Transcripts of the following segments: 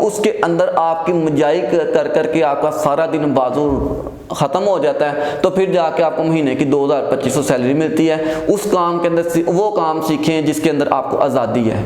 उसके अंदर आपकी मुजाई कर करके आपका सारा दिन बाजू ख़त्म हो जाता है, तो फिर जाके आपको महीने की 2200 सैलरी मिलती है। उस काम के अंदर वो काम सीखें जिसके अंदर आपको आज़ादी है।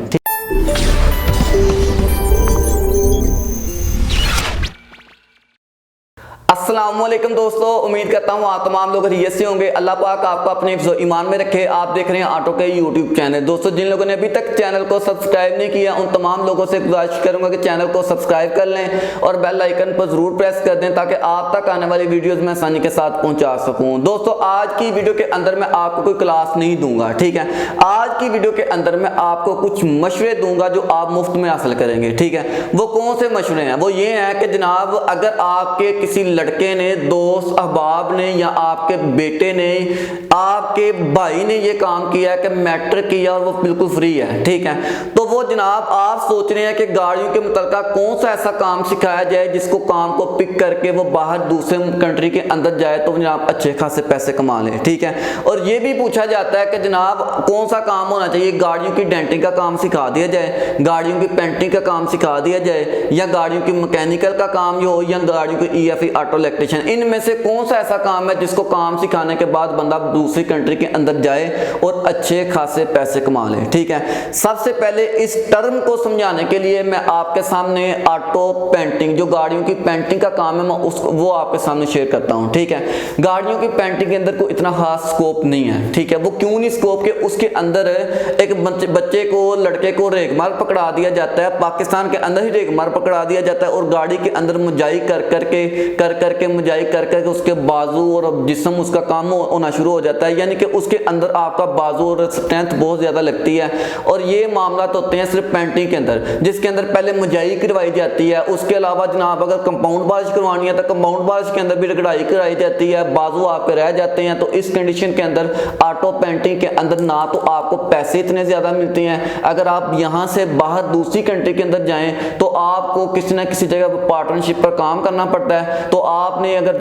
अस्सलामुअलैकुम दोस्तों, उम्मीद करता हूँ आप तमाम लोग खैरियत से होंगे। अल्लाह पाक आपको अपने हिफ्ज़ ईमान में रखे। आप देख रहे हैं ऑटो के यूट्यूब चैनल। दोस्तों, जिन लोगों ने अभी तक चैनल को सब्सक्राइब नहीं किया, उन तमाम लोगों से गुजारिश करूंगा कि चैनल को सब्सक्राइब कर लें और बेल आइकन पर जरूर प्रेस कर दें ताकि आप तक आने वाली वीडियोज़ में आसानी के साथ पहुँचा सकूँ। दोस्तों, आज की वीडियो के अंदर मैं आपको कोई क्लास नहीं दूंगा, ठीक है। आज की वीडियो के अंदर मैं आपको कुछ मशवरे दूंगा जो आप मुफ्त में हासिल करेंगे, ठीक है। वो कौन से मशवरे हैं? वो ये हैं कि जनाब, अगर आपके किसी लड़के ने, दोस्त अहबाब ने या आपके बेटे ने, आपके भाई ने ये काम किया है कि मैट्रिक किया और वो बिल्कुल फ्री है, ठीक है, तो वो जनाब आप सोच रहे हैं कि गाड़ियों के मुतल्लिक़ कौन सा ऐसा काम सिखाया जाए जिसको काम को पिक करके वो बाहर दूसरे कंट्री के अंदर जाए तो जनाब अच्छे खासे पैसे कमा ले, ठीक है। और ये भी पूछा जाता है कि जनाब कौन सा काम होना चाहिए, गाड़ियों की डेंटिंग का काम सिखा दिया जाए, गाड़ियों की पेंटिंग का काम सिखा दिया जाए, या गाड़ियों की मैकेनिकल का काम जो हो, या गाड़ियों की EFE ऑटो इलेक्ट्रिशियन। इनमें से कौन सा ऐसा काम है जिसको काम सिखाने के बाद बंदा दूसरी कंट्री के अंदर जाए और अच्छे खासे पैसे कमा ले, ठीक है। सबसे पहले इस टर्म को समझाने के लिए मैं आपके सामने ऑटो पेंटिंग, जो गाड़ियों की पेंटिंग का काम है, मैं उसको वो आपके सामने शेयर करता हूं, ठीक है। गाड़ियों की पेंटिंग के अंदर कोई इतना खास स्कोप नहीं है, ठीक है। वो क्यों नहीं स्कोप के उसके अंदर एक बच्चे को, लड़के को रेगमार पकड़ा दिया जाता है, पाकिस्तान के अंदर ही रेगमार पकड़ा दिया जाता है और गाड़ी के अंदर मुजाई कर करके मुजाई कर करके उसके बाजू और जिस्म उसका काम होना शुरू हो जाता है, यानी कि उसके अंदर आपका बाजू और स्ट्रेंथ बहुत ज्यादा लगती है। और ये मामला तो होते हैं सिर्फ पेंटिंग के अंदर, जिसके अंदर पहले मुजाई करवाई जाती है। उसके अलावा जनाब अगर कंपाउंड बारिश करवानी है तो कंपाउंड बारिश के अंदर भी रगड़ाई कराई जाती है, बाजू आपके रह जाते हैं। तो इस कंडीशन के अंदर ऑटो पेंटिंग के अंदर ना तो आपको पैसे इतने ज्यादा मिलते हैं, अगर आप यहाँ से बाहर दूसरी कंट्री के अंदर जाएं तो आपको किसी ना किसी जगह पार्टनरशिप पर काम करना पड़ता है। तो आपने अगर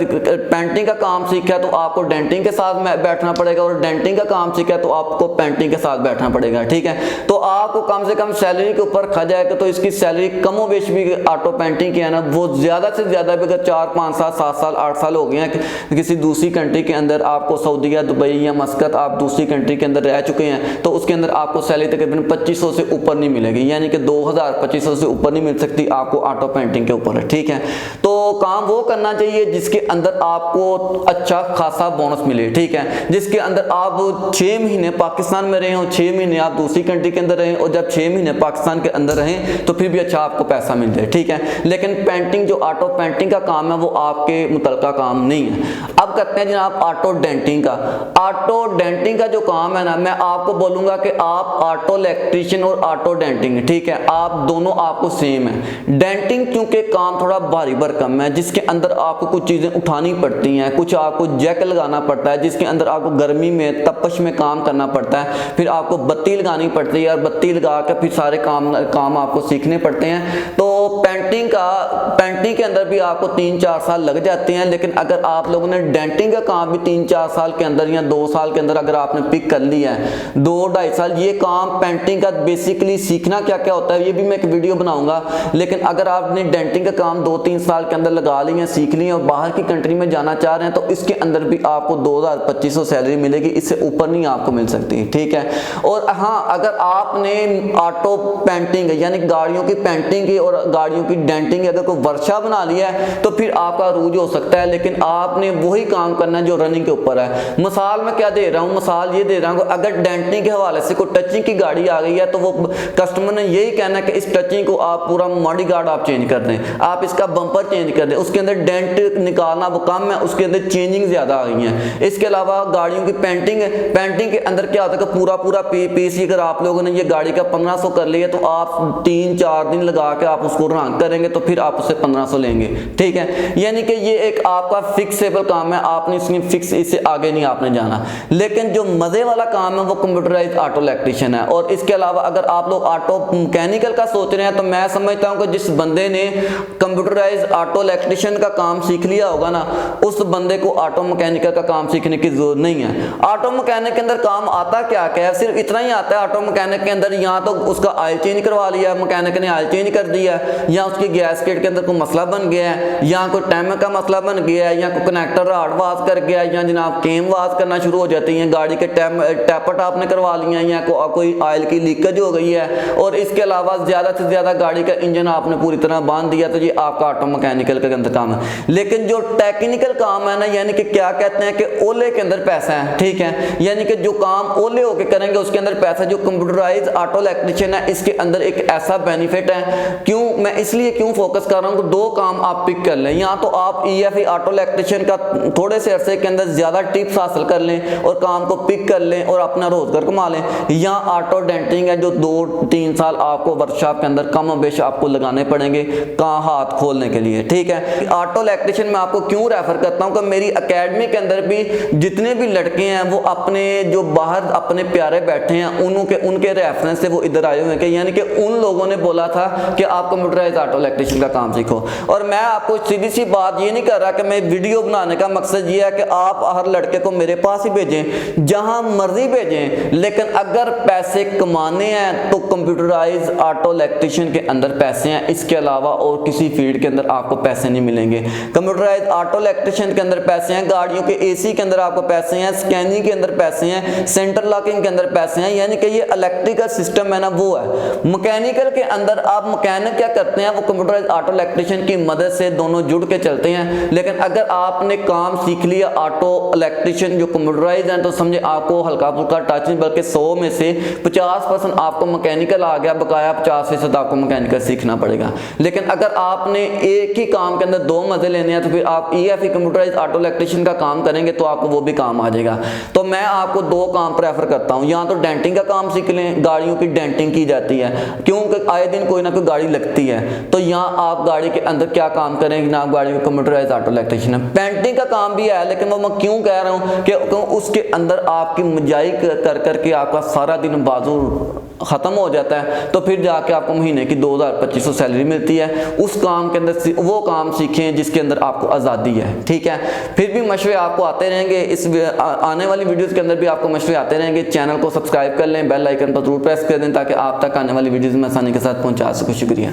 पेंटिंग का काम सीखा है तो आपको डेंटिंग के साथ बैठना पड़ेगा, और डेंटिंग का काम सीखा है तो आपको पेंटिंग के साथ बैठना पड़ेगा, ठीक है। तो आपको कम से कम सैलरी के ऊपर रखा जाएगा तो इसकी सैलरी कमो बेश भी ऑटो पेंटिंग की है ना, वो ज्यादा से ज्यादा भी अगर 4 5 7 7 साल 8 साल हो गए हैं किसी दूसरी कंट्री के अंदर, आपको सऊदीया, दुबई या मस्कत आप दूसरी कंट्री के अंदर रह चुके हैं, तो उसके अंदर आपको सैलरी तकरीबन 2500 से ऊपर नहीं मिलेगी, यानी कि 2000-2500 से ऊपर नहीं मिल सकती आपको ऑटो पेंटिंग के ऊपर, ठीक है। तो काम वो करना चाहिए जिसके अंदर आपको अच्छा खासा बोनस मिले, ठीक है, जिसके अंदर आप 6 महीने पाकिस्तान में रहे हो, 6 महीने आप दूसरी कंट्री के अंदर रहे, और जब 6 महीने पाकिस्तान के अंदर रहें तो फिर भी अच्छा आपको पैसा मिल जाए, ठीक है। लेकिन पेंटिंग, जो ऑटो पेंटिंग का काम है, वो आपके मुतल्लिका काम नहीं है। अब करते हैं जनाब ऑटो डेंटिंग का। ऑटो डेंटिंग का जो काम है ना, मैं आपको बोलूंगा कि आप ऑटो इलेक्ट्रिशियन और ऑटो डेंटिंग, ठीक है, आप दोनों आपको सेम है। डेंटिंग क्योंकि काम थोड़ा भारी भरकम है, जिसके अंदर आपको कुछ चीजें उठानी पड़ती हैं, कुछ आपको जैक लगाना पड़ता है, जिसके अंदर आपको गर्मी में तपश में काम करना पड़ता है, फिर आपको बत्ती लगानी पड़ती है और बत्ती लगा कर फिर सारे काम आपको सीखने पड़ते हैं। तो पेंटिंग के अंदर भी आपको 3-4 साल लग जाते हैं, लेकिन अगर आप लोगों ने डेंटिंग का काम भी 3-4 साल के अंदर या 2 साल के अंदर अगर आपने पिक कर लिया है, 2-2.5 साल, ये काम पेंटिंग का बेसिकली सीखना क्या क्या होता है ये भी मैं एक वीडियो बनाऊंगा। लेकिन अगर आपने डेंटिंग का काम 2-3 साल के अंदर लगा लिया, सीख लिया और बाहर की कंट्री में जाना चाह रहे हैं तो इसके अंदर भी आपको 2200 सैलरी मिलेगी, इससे ऊपर नहीं आपको मिल सकती, ठीक है। और हाँ, अगर आपने ऑटो पेंटिंग यानी गाड़ियों की पेंटिंग और गाड़ियों की डेंटिंग अगर कोई वर्कशॉप बना लिया है तो फिर आपका अरूज हो सकता है, लेकिन आपने वही काम करना है जो रनिंग के ऊपर है। मिसाल मैं क्या दे रहा हूँ, मिसाल ये दे रहा हूँ, अगर डेंटिंग के हवाले से कोई टचिंग की गाड़ी आ गई है तो वो कस्टमर ने यही कहना है कि इस टचिंग को आप पूरा मॉडी गार्ड आप चेंज कर दें, आप इसका बम्पर चेंज कर दें, उसके अंदर डेंट निकालना वो कम है, उसके अंदर चेंजिंग ज्यादा आ गई है। इसके अलावा गाड़ियों की पेंटिंग के अंदर क्या होता है कि पूरा पीस अगर आप लोगों ने ये गाड़ी का 1500 कर लिया तो आप 3-4 दिन लगा के आप उसको रंग करेंगे तो फिर आप उससे 1500 लेंगे, ठीक है। यानी कि ये एक आपका फिक्सेबल काम है, आपने इसमें फिक्स, इससे आगे नहीं आपने जाना। लेकिन जो मजे वाला काम है वो कंप्यूटराइज ऑटो इलेक्ट्रीशियन है। और इसके अलावा अगर आप लोग ऑटो मैकेनिकल का सोच रहे हैं तो मैं समझता हूं कि जिस बंदे ने कंप्यूटराइज ऑटो इलेक्ट्रीशियन का काम सीख लिया होगा ना, उस बंदे को ऑटो मैकेनिकल का काम सीखने की जरूरत नहीं है। ऑटो मैकेनिक के अंदर काम आता क्या है, सिर्फ इतना ही आता है ऑटो मैकेनिक के अंदर, यहाँ तो उसका ऑयल चेंज करवा लिया मैकेनिक ने, ऑयल चेंज कर दिया, या उसकी गैसकेट के अंदर कोई मसला बन गया है, या कोई टैम का मसला बन गया है, या कोई कनेक्टर राड वाश कर गया, या जनाब केम वाश करना शुरू हो जाती है, गाड़ी के टैपर आपने करवा लिया, या कोई ऑयल की लीकेज हो गई है, और इसके अलावा ज्यादा से ज्यादा गाड़ी का इंजन आपने पूरी तरह बांध दिया, तो ये आपका ऑटो मैकेनिकल के अंदर काम है। लेकिन जो टेक्निकल काम है ना, यानी कि क्या कहते हैं कि ओले के अंदर पैसा है, ठीक है, यानी कि जो काम ओले होके करेंगे उसके अंदर पैसा। जो कंप्यूटराइज ऑटो इलेक्ट्रीशियन है इसके अंदर एक ऐसा बेनिफिट है, क्यों मैं इसलिए क्यों फोकस कर रहा हूं, दो काम आप पिक कर लें, या तो आप EFE ऑटो इलेक्ट्रीशियन का थोड़े से अरसे के अंदर ज्यादा टिप्स हासिल कर लें और काम को पिक कर लें और अपना रोजगार कमा लें, या ऑटो डेंटिंग है जो 2-3 साल आपको वर्कशॉप के अंदर कम बेश आपको लगाने पड़ेंगे कहाँ हाथ खोलने के लिए, ठीक है। ऑटो इलेक्ट्रीशियन मैं आपको क्यों रेफर करता हूं कि मेरी एकेडमी के अंदर भी जितने भी लड़के हैं वो अपने जो बाहर अपने प्यारे बैठे हैं उनके रेफरेंस से वो इधर आए हुए हैं, यानी कि उन लोगों ने बोला था कि आप कंप्यूटराइज ऑटो इलेक्ट्रीशियन का काम सीखो। और मैं आपको सीधी सी बात ये नहीं कर रहा कि मैं वीडियो बनाने का मकसद ये है कि आप हर लड़के को मेरे पास ही भेजें, जहां मर्जी भेजें, लेकिन अगर पैसे कमाने हैं तो कंप्यूटराइज ऑटो इलेक्ट्रीशियन के अंदर पैसे हैं, इसके अलावा और किसी फील्ड के अंदर आपको पैसे नहीं मिलेंगे। कंप्यूटराइज ऑटो इलेक्ट्रीशियन के अंदर पैसे हैं, गाड़ियों के AC के अंदर आपको पैसे हैं, स्कैनिंग के अंदर पैसे हैं, सेंटर लॉकिंग के अंदर पैसे हैं, यानी कि ये इलेक्ट्रिकल सिस्टम है ना वो है। मैकेनिकल के अंदर आप मैकेनिक क्या करते हैं, वो कंप्यूटराइज ऑटो इलेक्ट्रीशियन की मदद से दोनों जुड़ के चलते हैं। लेकिन अगर आपने काम सीख लिया ऑटो इलेक्ट्रीशियन जो कंप्यूटराइज है, तो समझे आपको हल्का फुल्का टच नहीं बल्कि 100 में से 50% आपको मैकेनिकल आ गया, बकाया 50% आपको मैकेनिकल सीखना पड़ेगा। लेकिन अगर आपने एक ही काम के अंदर 2 मजे लेने हैं तो फिर आप EFE कंप्यूटराइज ऑटो इलेक्ट्रीशियन का काम करेंगे तो आपको वो भी काम आ जाएगा। तो मैं आपको 2 काम प्रेफर करता हूं, या तो डेंटिंग का काम सीख लें, गाड़ियों की डेंटिंग की जाती है क्योंकि आए दिन कोई ना कोई गाड़ी लगती है, तो यहाँ आप गाड़ी के अंदर क्या काम करेंगे ना, आप गाड़ी में कंप्यूटराइज ऑटो इलेक्ट्रीशियन है। पेंटिंग का काम भी है, लेकिन वो मैं क्यों कह रहा हूँ कि उसके अंदर आपकी मुजाई कर करके आपका सारा दिन बाजू खत्म हो जाता है, तो फिर जाके आपको महीने की 2200 सैलरी मिलती है। उस काम के अंदर वो काम सीखें जिसके अंदर आपको आज़ादी है, ठीक है। फिर भी मशवरे आपको आते रहेंगे, इस आने वाली वीडियोस के अंदर भी आपको मशवरे आते रहेंगे। चैनल को सब्सक्राइब कर लें, बेल आइकन पर जरूर प्रेस कर दें ताकि आप तक आने वाली वीडियोस में आसानी के साथ पहुंचा सकूं। शुक्रिया।